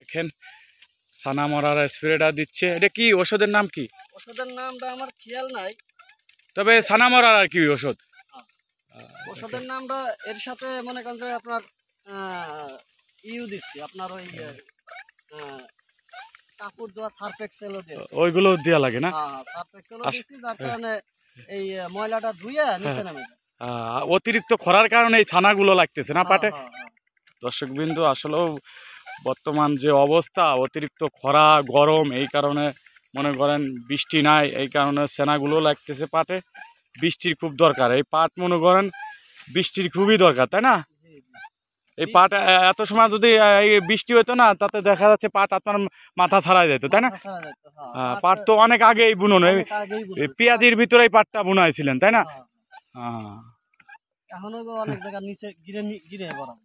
দেখেন ছানা মরার স্প্রেটা দিচ্ছে। এটা কি ওষুধের নাম কি? ওষুধের নামটা আমার খেয়াল নাই, তবে ছানা মরার আর কি ওষুধ? ওষুধের নামটা এর সাথে মনে করেন যে আপনার দিচ্ছি আপনার ওই কাপড় দেওয়া সার্ফ এক্সেলও দিয়েছি। ওইগুলো দেওয়া লাগে না? সার্ফ এক্সেলও দিয়েছি, যার কারণে এই ময়লাটা ধুয়ে নিচে নামে যায়। অতিরিক্ত খরার কারণে এই ছানাগুলো লাগতেছে না পাটে। দর্শকবিন্দু, আসলেও বর্তমান যে অবস্থা, অতিরিক্ত খরা গরম, এই কারণে মনে করেন বৃষ্টি নাই, এই কারণে ছানাগুলো লাগতেছে পাটে। বৃষ্টির খুব দরকার, এই পাট মনে করেন বৃষ্টির খুবই দরকার, তাই না? এই পাট এত সময় যদি এই বৃষ্টি হতো না, তাতে দেখা যাচ্ছে পাট আপনার মাথা ছাড়াই যেত, তাই না? পাট তো অনেক আগেই বুনন, পেঁয়াজির ভিতরে এই পাটটা বুনাইছিলেন, তাই না? এখনো তো অনেক জায়গা নিচে গিরে পড়া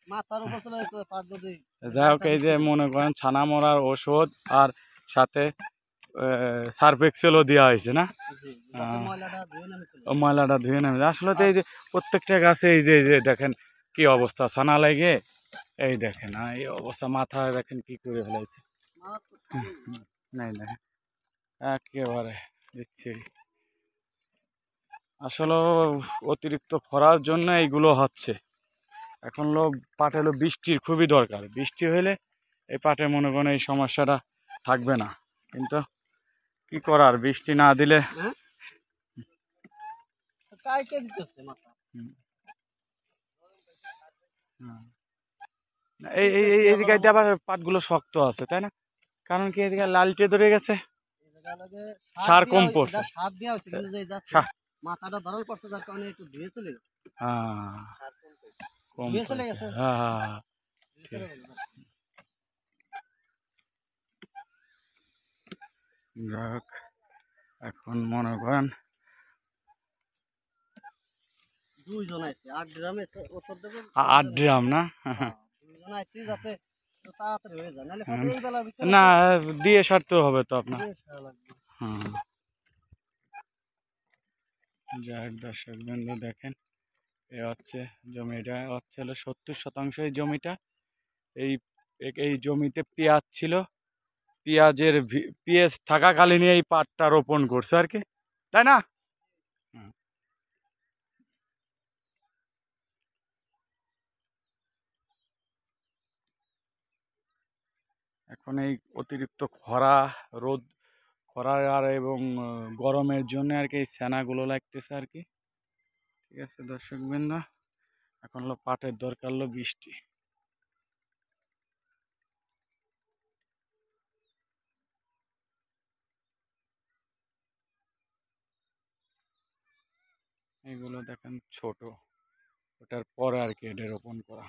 মাথার উপর চলে যেত পাট যদি। যাই হোক, এই যে মনে করেন ছানা মরার ওষুধ আর সাথে সার্ফ এক্সেলও দেওয়া হয়েছে না? ময়লাটা ধুয়ে নেমে। আসলে তো এই যে প্রত্যেকটা গাছে এই যে দেখেন কি অবস্থা, ছানা লেগে এই দেখেন এই অবস্থা, মাথায় দেখেন কি করে ফেলাইছে। নাই না, একেবারে দিচ্ছি। আসলে অতিরিক্ত খরার জন্য এইগুলো হচ্ছে। এখন পাট হলো বৃষ্টির খুবই দরকার, বৃষ্টি হলে এই পাটে মনে করেন এই সমস্যাটা থাকবে না, কিন্তু কি করার, বৃষ্টি না দিলে এই জায়গায় আবার পাটগুলো শক্ত আছে, তাই না? কারণ কি এদিকে লালটে ধরে গেছে, সার কম পড়ছে, মাথাটা ধরাল পড়ছে, যার কারণে একটু ধুয়ে চলে গেছে। কম চলে গেছে। যাক, এখন মনে করেন 2 জন আছে 8 ড্রামে ওষুধ দেব। 8 ড্রাম না? 2 জন আছে যাতে তাড়াতাড়ি হয়ে যায়, নাহলে পরে এই বেলার ভিতরে না দিয়ে সারতে হবে তো আপনার। যাক দর্শক বন্ধু, দেখেন এ হচ্ছে জমিটা, হচ্ছে হলো 70% এই জমিটা। এই এই জমিতে পেঁয়াজ ছিল, পেঁয়াজ থাকাকালীনই এই পাটটা রোপণ করছে আর কি, তাই না? এখন এই অতিরিক্ত খরা আর এবং গরমের জন্য আর কি এই ছানাগুলো লাগতেছে আর কি। ঠিক আছে দর্শকবৃন্দ, এখন হলো পাটের দরকার হলো বৃষ্টি। এগুলো দেখেন ছোট, ওটার পরে আর কি এটা রোপণ করা।